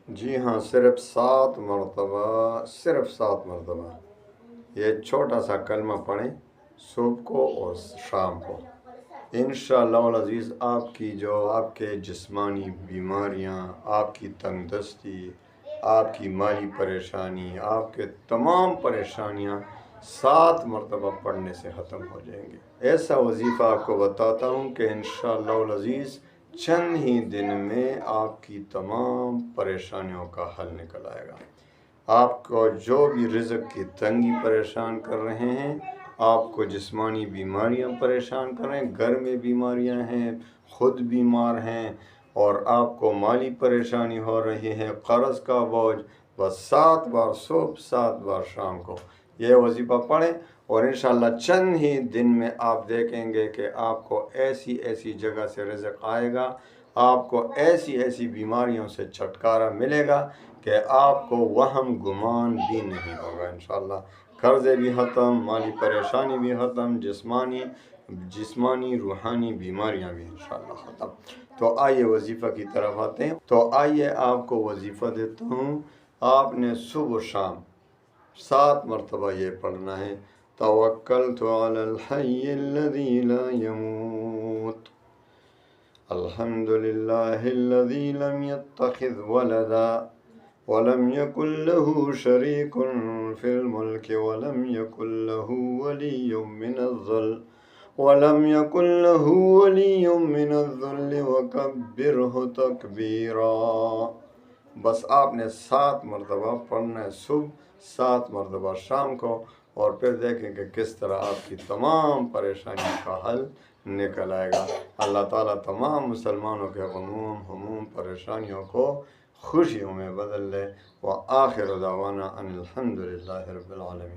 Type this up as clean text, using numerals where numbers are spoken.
جی ہاں، صرف 7 مرتبہ، صرف 7 مرتبہ یہ چھوٹا سا کلمہ پڑھیں صبح کو اور شام کو۔ انشاءاللہ العزیز آپ کی آپ کے جسمانی بیماریاں، آپ کی تنگ دستی، آپ کی مالی پریشانی، آپ کے تمام پریشانیاں 7 مرتبہ پڑھنے سے ختم ہو جائیں گے۔ ایسا وظیفہ آپ کو بتاتا ہوں کہ انشاءاللہ العزیز چند ہی دن میں آپ کی تمام پریشانیوں کا حل نکل آئے گا۔ آپ کو جو بھی رزق کی تنگی پریشان کر رہے ہیں، آپ کو جسمانی بیماریاں پریشان کر رہے ہیں، گھر میں بیماریاں ہیں، خود بیمار ہیں اور آپ کو مالی پریشانی ہو رہی ہے، قرض کا بوجھ، بس 7 بار صبح 7 بار شام کو یہ وظیفہ پڑھیں اور انشاءاللہ چند ہی دن میں آپ دیکھیں گے کہ آپ کو ایسی ایسی جگہ سے رزق آئے گا، آپ کو ایسی ایسی بیماریوں سے چھٹکارا ملے گا کہ آپ کو وہم گمان بھی نہیں ہوگا انشاءاللہ۔ قرضے بھی ختم، مالی پریشانی بھی ختم، جسمانی روحانی بیماریاں بھی انشاءاللہ ختم۔ تو آئیے وظیفہ کی طرف آتے ہیں۔ تو آئیے آپ کو وظیفہ دیتا ہوں، آپ نے صبح و شام 7 مرتبہ یہ پڑھنا ہے۔ توکلت علی الحی الذی لا يموت، الحمد للہ الذی لم يتخذ ولدا ولم يكن له شریک فی الملک ولم يكن له ولی من الذل وکبرہ تکبیرا۔ بس آپ نے 7 مرتبہ پڑھنا ہے صبح، 7 مرتبہ شام کو، اور پھر دیکھیں کہ کس طرح آپ کی تمام پریشانیوں کا حل نکل آئے گا۔ اللہ تعالیٰ تمام مسلمانوں کے غموم پریشانیوں کو خوشیوں میں بدل لے۔ وآخر دعوانا ان الحمد للہ رب العالمین۔